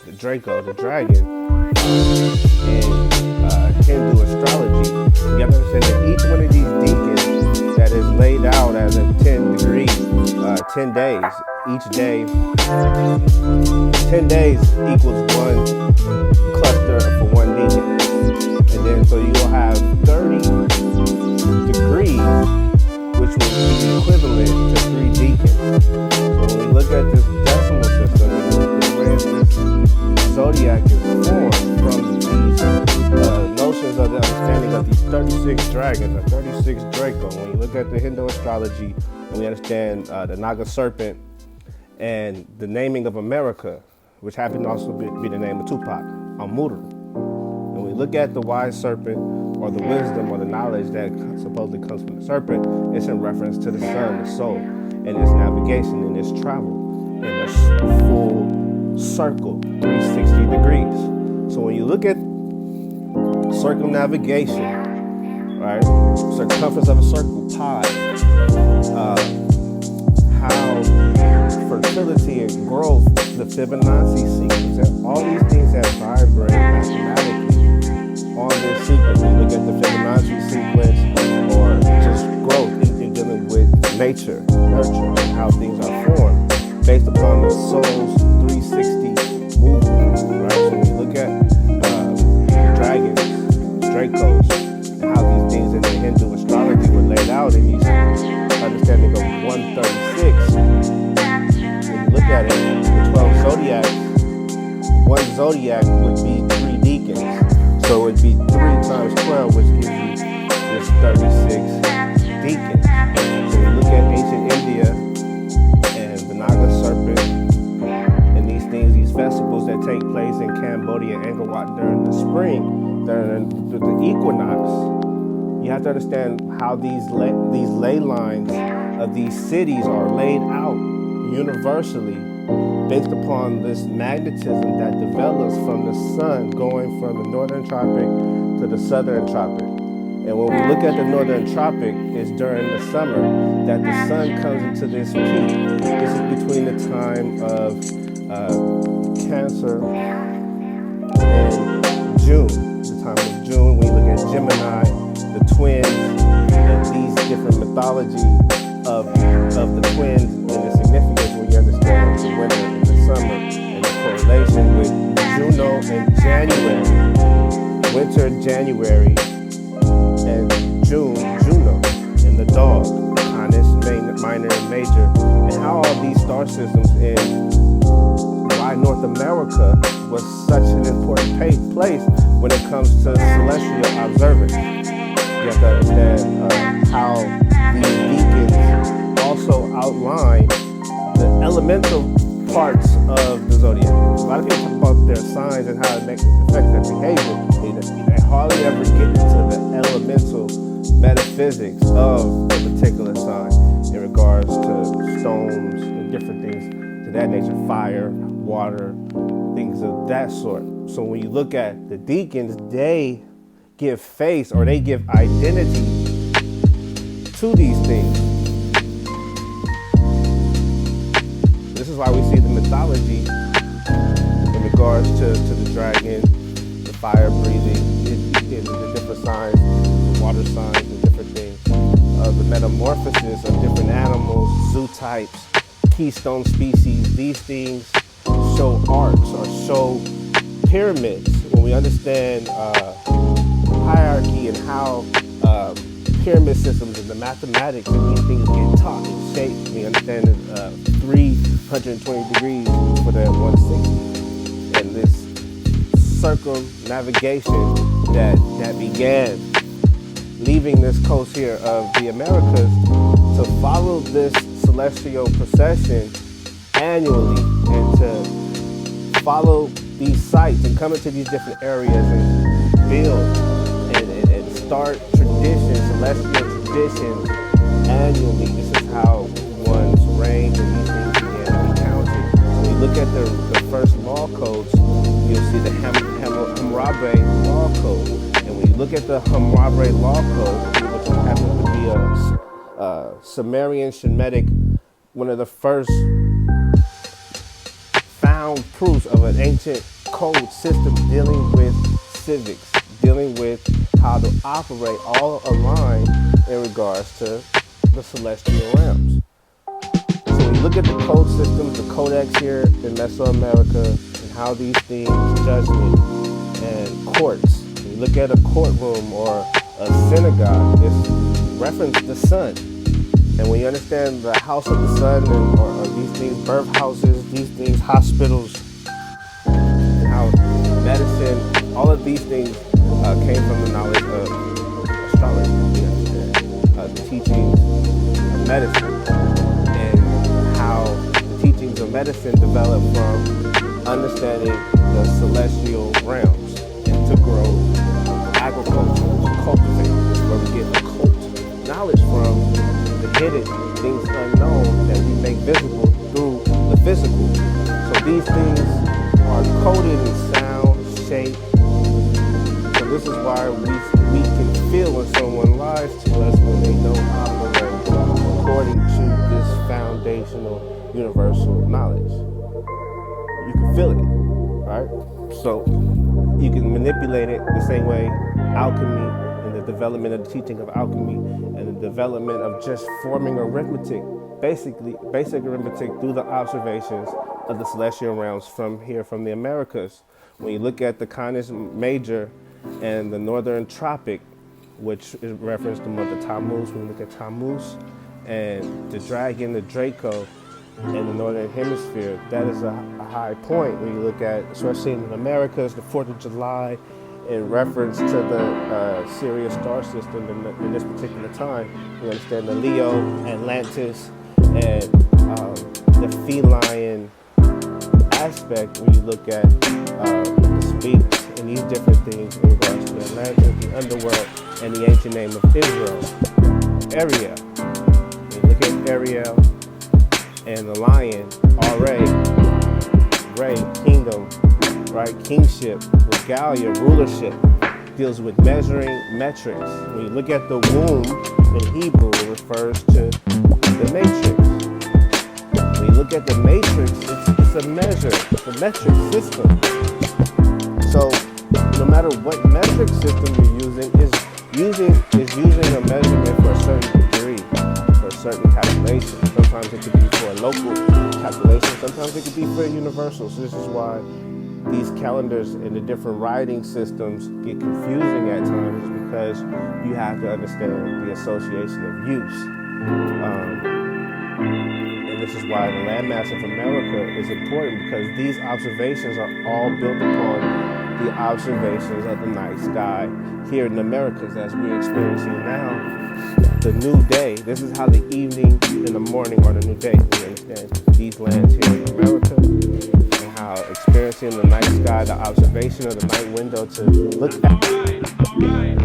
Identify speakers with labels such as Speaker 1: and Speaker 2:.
Speaker 1: the Draco, the dragon, in Hindu astrology, you have to understand that each one of these deacons that is laid out as a 10 degree, 10 days, each day, 10 days equals one cluster for one deacon. And then so you'll have 30 degrees, which would be equivalent to 3 deacons. So when we look at this decimal system, where this zodiac is formed from these notions of the understanding of these 36 dragons, or 36 Draco. When you look at the Hindu astrology, and we understand the Naga serpent and the naming of America, which happened to also be the name of Tupac, Amuru. When we look at the wise serpent, or the wisdom or the knowledge that supposedly comes from the serpent, it's in reference to the sun, the soul, and its navigation and its travel in a full circle, 360 degrees. So when you look at circumnavigation, right, circumference of a circle, pi, how fertility and growth, the Fibonacci sequence, and all these things that vibrate mathematically on this sequence. We look at the Fibonacci sequence, or just growth in dealing with nature, nurture, and how things are formed based upon the soul's 360 movement. Right? So when we look at dragons, Dracos, and how these things in the Hindu astrology were laid out in these understanding of 136. When you look at it, the 12 zodiacs, one zodiac would be 3 deacons. So it would be 3 times 12, which gives you this 36 deacons. So we look at ancient India and the Naga serpent and these things, these festivals that take place in Cambodia and Angkor Wat during the spring, during the equinox. You have to understand how these ley lines of these cities are laid out universally based upon this magnetism that develops from the sun going from the northern tropic to the southern tropic. And when we look at the northern tropic, it's during the summer that the sun comes into this peak. This is between the time of Cancer and June. The time of June, when you look at Gemini, the twins, and these different mythology of the twins and the significance when you understand the winter and the summer and the correlation with Juno and January, winter January, and June, Juno, and the dog, Canis, minor and major, and how all these star systems in why North America was such an important place when it comes to celestial observance. You have to understand how these beacons also outline the elemental parts of the zodiac. A lot of people talk about their signs and how it affects their behavior. They hardly ever get into the elemental metaphysics of a particular sign in regards to stones and different things to that nature, fire, water, things of that sort. So when you look at the deacons, they give face, or they give identity to these things. This is why we see the mythology in regards to the dragon, the fire breathing, the different signs, the water signs, and different things, the metamorphosis of different animals, zoo types, keystone species. These things show arcs or show pyramids. When we understand hierarchy and how pyramid systems and the mathematics and these things get taught and shaped, we understand 320 degrees for that 160. And this circumnavigation that began leaving this coast here of the Americas to follow this celestial procession annually and to follow these sites and come into these different areas and build and start traditions, celestial traditions annually. This is how one's reign and these things began to be counted. When you look at the first law codes, you'll see the Hammurabi law code. And when you look at the Hammurabi law code, which happens to be a Sumerian Shemitic, one of the first found proofs of an ancient code system dealing with civics, dealing with how to operate, all aligned in regards to the celestial realms. So when you look at the code systems, the codex here in Mesoamerica, and how these things, judgment and courts. When you look at a courtroom or a synagogue, it's reference the sun. And when you understand the house of the sun, or these things, birth houses, these things, hospitals, and how medicine, all of these things came from the knowledge of astrology, you understand, the teachings of medicine, and how the teachings of medicine developed from understanding the celestial realms and to grow agriculture, to cultivate, where we get occult knowledge from, the hidden things unknown that we make visible through the physical. So these things are coded in sound, shape. So this is why we can feel when someone lies to us when they don't operate according to this foundational universal knowledge. You can feel it, right? So you can manipulate it the same way alchemy and the development of the teaching of alchemy and the development of just forming arithmetic, basic arithmetic through the observations of the celestial realms from the Americas. When you look at the Canis Major and the Northern Tropic, which is referenced to Mother Tammuz, when you look at Tammuz and the dragon, the Draco, in the Northern Hemisphere, that is a high point when you look at, especially in the Americas, the 4th of July, in reference to the Sirius star system in this particular time. You understand the Leo, Atlantis, and the feline aspect when you look at the Sphinx and these different things in regards to Atlantis, the underworld, and the ancient name of Israel, Ariel. When you look at Ariel and the lion, Ray, kingdom, right? Kingship, regalia, rulership, deals with measuring metrics. When you look at the womb in Hebrew, it refers to the matrix. When you look at the matrix, it's a measure, it's a metric system. So no matter what metric system you're using, is using a measurement for a certain degree, for a certain calculation. Sometimes it could be for a local calculation, sometimes it could be for a universal. So this is why these calendars and the different writing systems get confusing at times, because you have to understand the association of use. And this is why the landmass of America is important, because these observations are all built upon the observations of the night sky here in the Americas, as we're experiencing now. The new day, this is how the evening and the morning are the new day. You understand? These lands here in America, and how experiencing the night sky, the observation of the night window to look at.